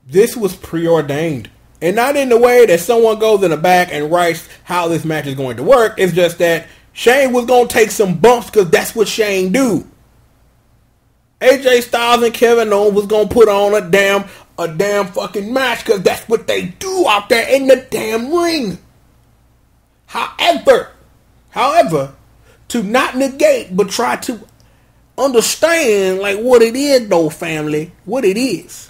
This was preordained. And not in the way that someone goes in the back and writes how this match is going to work. It's just that Shane was going to take some bumps because that's what Shane do. AJ Styles and Kevin Owens was going to put on a damn fucking match because that's what they do out there in the damn ring. However, to not negate but try to understand like what it is though, family, what it is.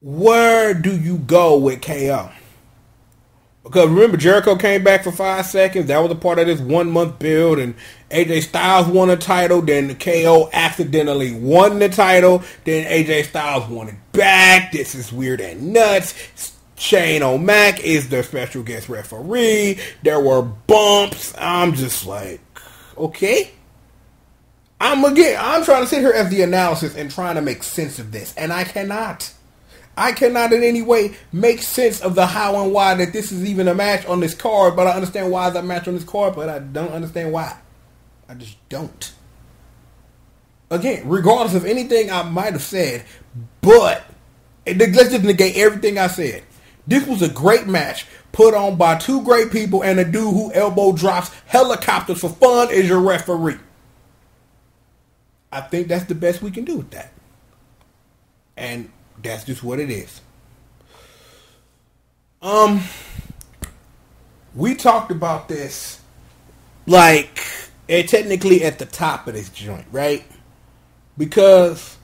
Where do you go with KO? Because remember, Jericho came back for 5 seconds. That was a part of this 1 month build. And AJ Styles won a title. Then KO accidentally won the title. Then AJ Styles won it back. This is weird and nuts. Shane O'Mac is the special guest referee. There were bumps. I'm just like, okay. I'm trying to sit here as the analysis and trying to make sense of this. And I cannot. I cannot in any way make sense of the how and why that this is even a match on this card, but I understand why it's a match on this card, but I don't understand why. I just don't. Again, regardless of anything I might have said, but let's just negate everything I said. This was a great match put on by two great people and a dude who elbow drops helicopters for fun as your referee. I think that's the best we can do with that. And that's just what it is. We talked about this like technically at the top of this joint, right? Because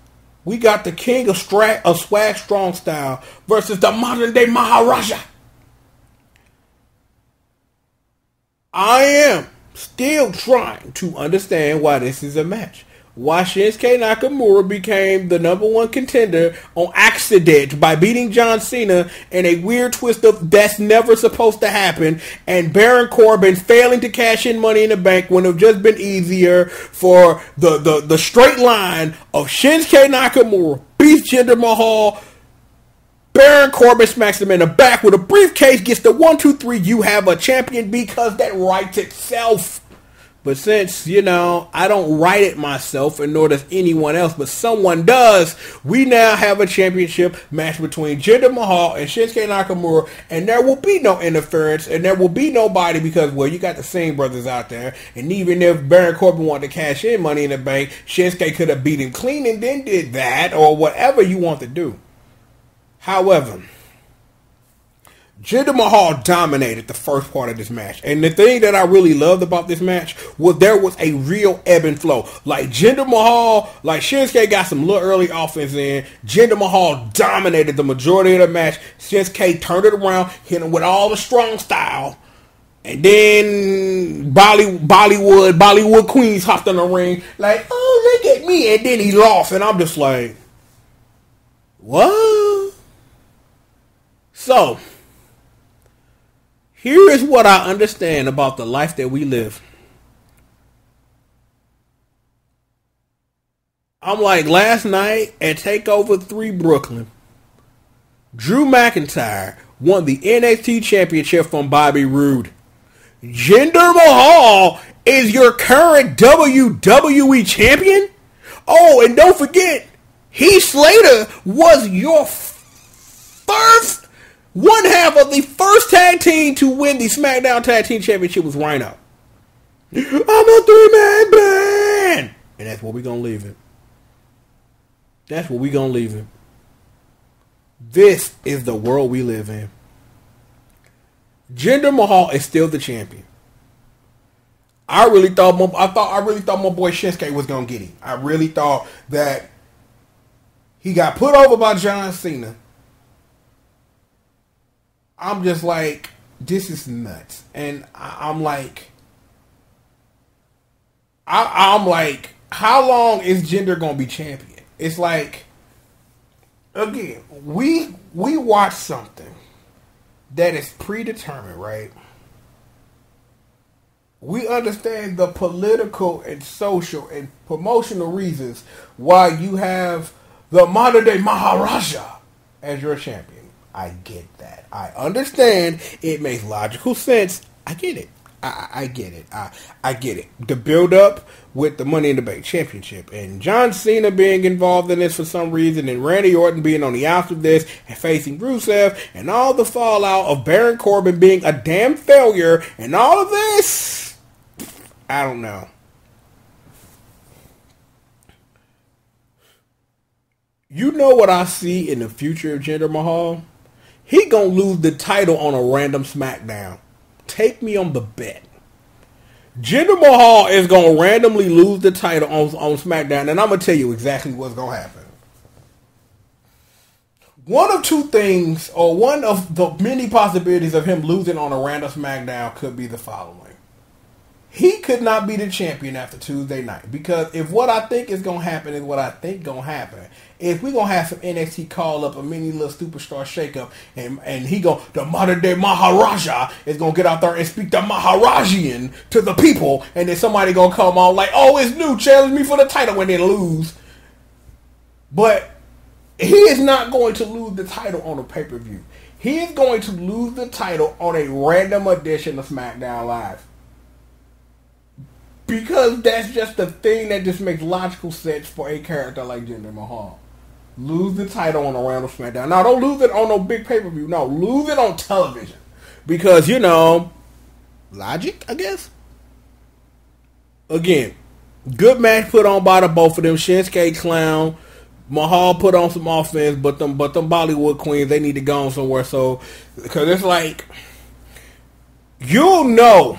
we got the king of swag strong style versus the modern day Maharaja. I am still trying to understand why this is a match. Why Shinsuke Nakamura became the #1 contender on accident by beating John Cena in a weird twist of that's never supposed to happen, and Baron Corbin failing to cash in Money in the Bank when it would have just been easier for the straight line of Shinsuke Nakamura beats Jinder Mahal. Baron Corbin smacks him in the back with a briefcase, gets the 1, 2, 3. You have a champion because that writes itself. But since, I don't write it myself, and nor does anyone else, but someone does, we now have a championship match between Jinder Mahal and Shinsuke Nakamura, and there will be no interference, and there will be nobody because, well, you got the Singh brothers out there, and even if Baron Corbin wanted to cash in Money in the Bank, Shinsuke could have beat him clean and then did that, or whatever you want to do. However, Jinder Mahal dominated the first part of this match. And the thing that I really loved about this match was there was a real ebb and flow. Like Jinder Mahal, like Shinsuke got some little early offense in. Jinder Mahal dominated the majority of the match. Shinsuke turned it around, hit him with all the strong style. And then Bollywood Queens hopped in the ring like, oh, look at me. And then he lost. And I'm just like, what? So, here is what I understand about the life that we live. I'm like, last night at TakeOver 3 Brooklyn, Drew McIntyre won the NXT Championship from Bobby Roode. Jinder Mahal is your current WWE Champion? Oh, and don't forget, Heath Slater was your first one half of the first tag team to win the SmackDown Tag Team Championship was Rhino. I'm a 3-man band. And that's where we're going to leave it. That's where we're going to leave it. This is the world we live in. Jinder Mahal is still the champion. I really thought my boy Shinsuke was going to get him. I really thought that he got put over by John Cena. I'm just like, this is nuts. And I'm like, how long is Jinder going to be champion? It's like, again, we watch something that is predetermined, right? We understand the political and social and promotional reasons why you have the modern day Maharaja as your champion. I get that. I understand. It makes logical sense. I get it. I get it. I get it. The build up with the Money in the Bank Championship and John Cena being involved in this for some reason and Randy Orton being on the outs of this and facing Rusev and all the fallout of Baron Corbin being a damn failure and all of this. I don't know. You know what I see in the future of Jinder Mahal? He gonna lose the title on a random SmackDown. Take me on the bet. Jinder Mahal is gonna randomly lose the title on SmackDown, and I'm gonna tell you exactly what's gonna happen. One of two things, or one of the many possibilities of him losing on a random SmackDown could be the following. He could not be the champion after Tuesday night. Because if what I think is going to happen is what I think going to happen, if we're going to have some NXT call up, a mini little superstar shakeup, and the modern day Maharaja is going to get out there and speak the Maharajian to the people, and then somebody going to come on like, oh, it's new, challenge me for the title, and then lose. But he is not going to lose the title on a pay-per-view. He is going to lose the title on a random edition of SmackDown Live. Because that's just the thing that just makes logical sense for a character like Jinder Mahal. Lose the title on a random SmackDown. Now, don't lose it on no big pay-per-view. No, lose it on television. Because, logic, I guess. Again, good match put on by the both of them. Shinsuke clown. Mahal put on some offense, but them Bollywood queens, they need to go on somewhere. So, because it's like, you'll know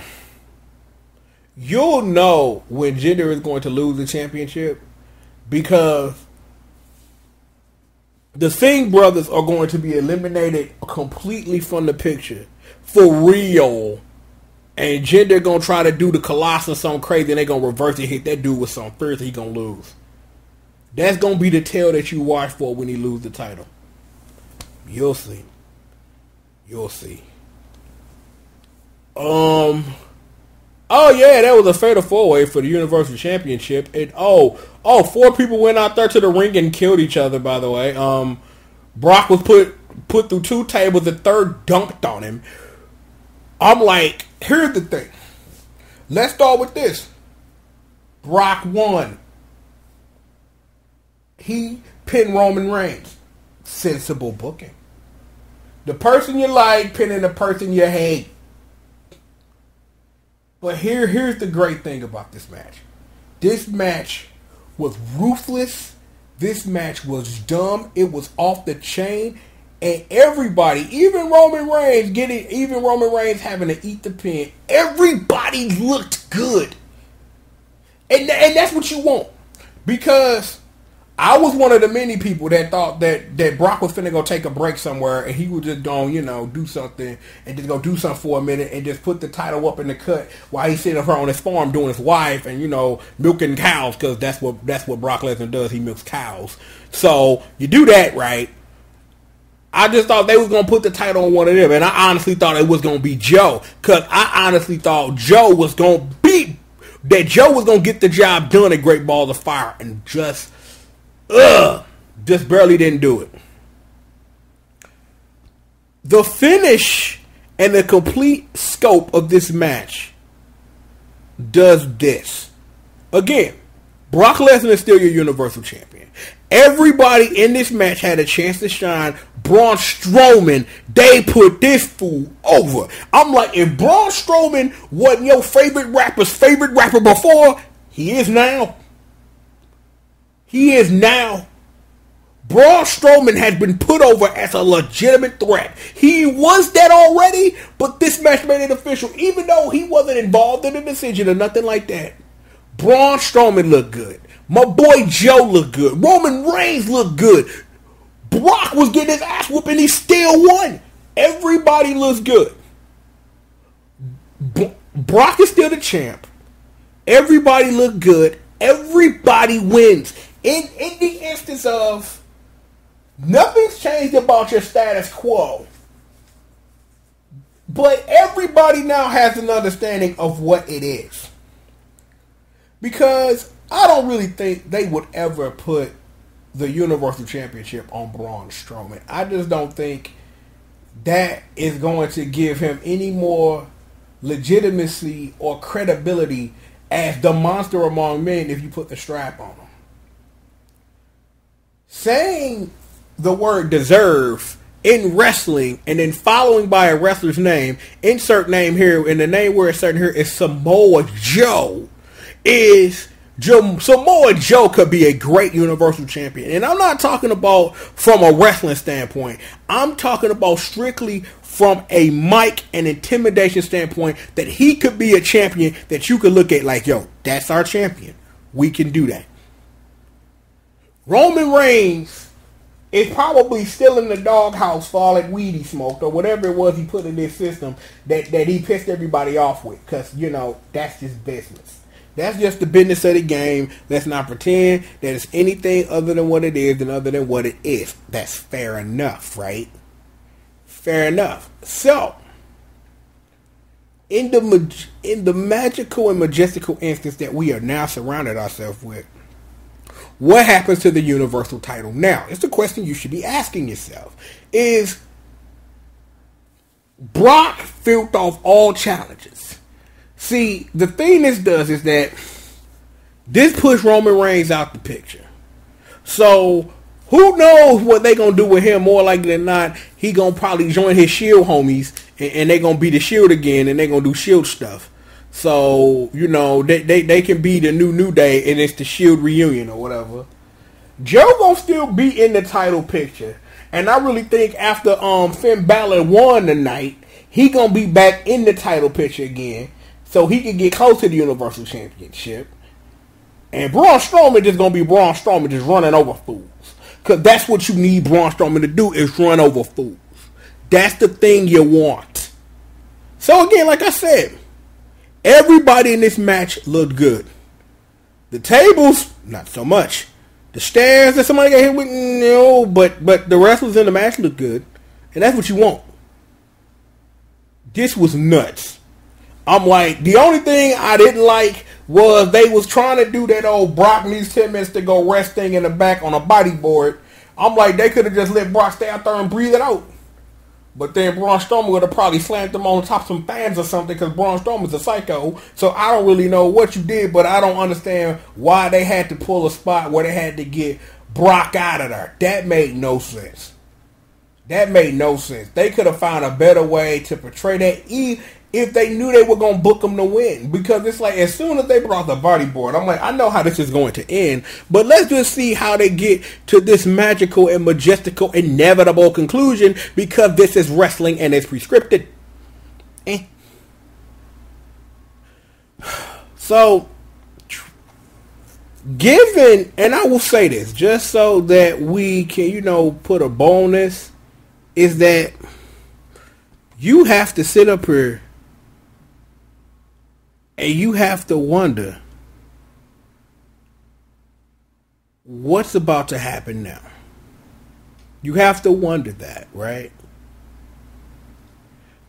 when Jinder is going to lose the championship, because the Singh brothers are going to be eliminated completely from the picture for real, and Jinder going to try to do the Colossus or something crazy, and they're going to reverse it, hit that dude with some fear, he going to lose. That's going to be the tale that you watch for when he lose the title. You'll see. Oh yeah, that was a fatal 4-way for the Universal Championship. And 4 people went out there to the ring and killed each other, by the way. Brock was put through 2 tables, the third dumped on him. I'm like, here's the thing. Let's start with this. Brock won. He pinned Roman Reigns. Sensible booking. The person you like pinning the person you hate. But here's the great thing about this match. This match was ruthless. This match was dumb. It was off the chain. And everybody, even Roman Reigns having to eat the pin, everybody looked good. And that's what you want. Because I was one of the many people that thought that Brock was finna go take a break somewhere and he was just going, do something and just go do something for a minute and just put the title up in the cut while he's sitting up on his farm doing his wife and, milking cows, because that's what Brock Lesnar does. He milks cows. So you do that, right? I just thought they was going to put the title on one of them. And I honestly thought it was going to be Joe. Because I honestly thought Joe was going to get the job done at Great Balls of Fire. And just barely didn't do it. The finish and the complete scope of this match does this. Again, Brock Lesnar is still your Universal Champion. Everybody in this match had a chance to shine. Braun Strowman, they put this fool over. I'm like, if Braun Strowman wasn't your favorite rapper before, he is now. He is now. Braun Strowman has been put over as a legitimate threat. He was that already, but this match made it official. Even though he wasn't involved in the decision or nothing like that, Braun Strowman looked good. My boy Joe looked good. Roman Reigns looked good. Brock was getting his ass whooped and he still won. Everybody looks good. Brock is still the champ. Everybody looked good. Everybody wins. In the instance of nothing's changed about your status quo, but everybody now has an understanding of what it is. Because I don't really think they would ever put the Universal Championship on Braun Strowman. I just don't think that is going to give him any more legitimacy or credibility as the monster among men if you put the strap on him. Saying the word deserve in wrestling and then following by a wrestler's name, insert name here, and the name we're inserting here is Samoa Joe, Samoa Joe could be a great Universal Champion. And I'm not talking about from a wrestling standpoint. I'm talking about strictly from a mic and intimidation standpoint, that he could be a champion that you could look at like, yo, that's our champion. We can do that. Roman Reigns is probably still in the doghouse for all that weed he smoked or whatever it was he put in this system that he pissed everybody off with. Because, that's just business. That's just the business of the game. Let's not pretend that it's anything other than what it is and other than what it is. That's fair enough, right? Fair enough. So, in the magical and majestical instance that we are now surrounded ourselves with, what happens to the Universal title now? It's the question you should be asking yourself. Is Brock filked off all challenges? See, the thing this does is that this puts Roman Reigns out the picture. So, who knows what they going to do with him? More likely than not, he going to probably join his Shield homies, and they going to be the Shield again, and they going to do Shield stuff. So, they can be the New Day, and it's the Shield reunion or whatever. Joe going to still be in the title picture. And I really think after Finn Balor won tonight, he going to be back in the title picture again. So he can get close to the Universal Championship. And Braun Strowman just going to be Braun Strowman just running over fools. Because that's what you need Braun Strowman to do, is run over fools. That's the thing you want. So again, like I said, everybody in this match looked good. The tables, not so much. The stairs that somebody got hit with, no. But the wrestlers in the match looked good. And that's what you want. This was nuts. I'm like, the only thing I didn't like was they was trying to do that old Brock needs 10 minutes to go rest thing in the back on a bodyboard. I'm like, they could have just let Brock stay out there and breathe it out. But then Braun Strowman would have probably slammed them on top of some fans or something, because Braun Strowman's a psycho. So I don't really know what you did, but I don't understand why they had to pull a spot where they had to get Brock out of there. That made no sense. That made no sense. They could have found a better way to portray that. if they knew they were going to book them to win. Because it's like, as soon as they brought the bodyboard, I'm like, I know how this is going to end, but let's just see how they get to this magical and majestical, inevitable conclusion, because this is wrestling and it's prescripted. So, given, and I will say this, just so that we can, put a bonus, is that you have to sit up here and you have to wonder what's about to happen now. You have to wonder that, right?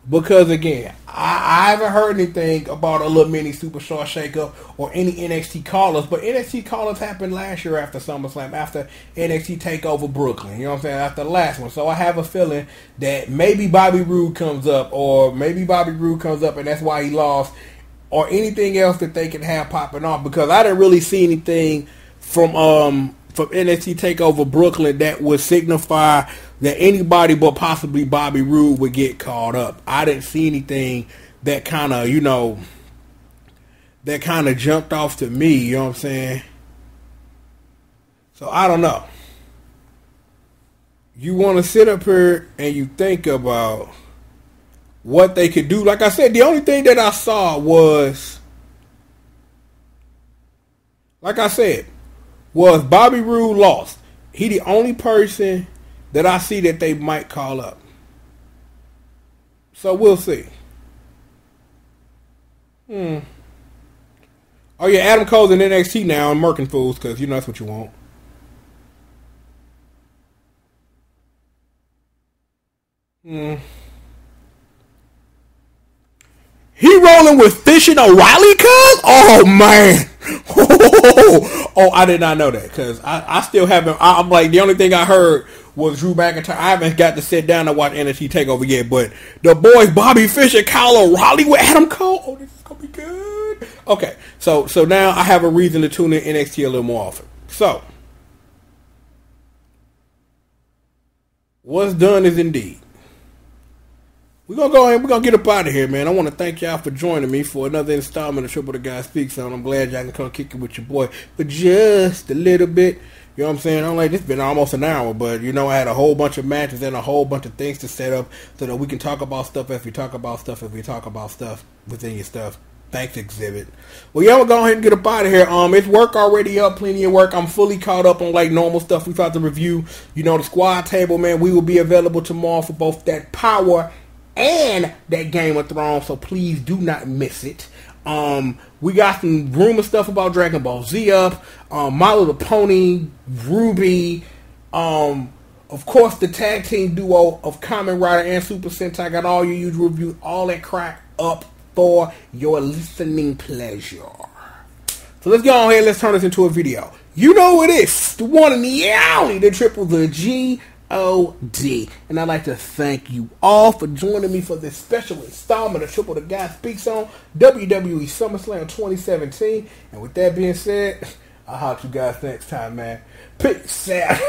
Because again, I haven't heard anything about a little mini superstar shakeup or any NXT callers, but NXT callers happened last year after SummerSlam, after NXT TakeOver Brooklyn, you know what I'm saying, after the last one. So I have a feeling that maybe Bobby Roode comes up, and that's why he lost, or anything else that they can have popping off, because I didn't really see anything from NXT TakeOver Brooklyn that would signify that anybody but possibly Bobby Roode would get called up. I didn't see anything that kind of, jumped off to me, you know what I'm saying? So I don't know. You want to sit up here and you think about what they could do. Like I said, the only thing that I saw was, was Bobby Roode lost. He the only person that I see that they might call up. So we'll see. Oh yeah, Adam Cole's in NXT now and murking fools, because that's what you want. He rolling with Fish and O'Reilly, cuz? Oh man. Oh, I did not know that, because I still haven't. I'm like, the only thing I heard was Drew McIntyre. I haven't got to sit down and watch NXT TakeOver yet, but the boys Bobby Fish and Kyle O'Reilly with Adam Cole. Oh, this is gonna be good. Okay, so now I have a reason to tune in NXT a little more often. So, what's done is indeed. We're going to go ahead, we're going to get up out of here, man. I want to thank y'all for joining me for another installment of Triple the Guy Speaks On. I'm glad y'all can come kick it with your boy for just a little bit. You know what I'm saying? I'm like, it's been almost an hour, but, I had a whole bunch of matches and a whole bunch of things to set up so that we can talk about stuff as we talk about stuff within your stuff. Thanks, Exhibit. Well, yeah, we'll go ahead and get up out of here. It's work already up, plenty of work. I'm fully caught up on normal stuff we've had to review. The squad table, man, we will be available tomorrow for both that Power and that Game of Thrones, so please do not miss it. We got some rumor stuff about Dragon Ball Z up, My Little Pony, Ruby, of course the tag team duo of Kamen Rider and Super Sentai. Got all your usual reviews, all that crap up for your listening pleasure. So let's go on here, let's turn this into a video. You know what it is, the one and the only, the triple, the G.O.D. And I'd like to thank you all for joining me for this special installment of Triple the Guy Speaks On WWE SummerSlam 2017. And with that being said, I'll holler at you guys next time, man. Peace out.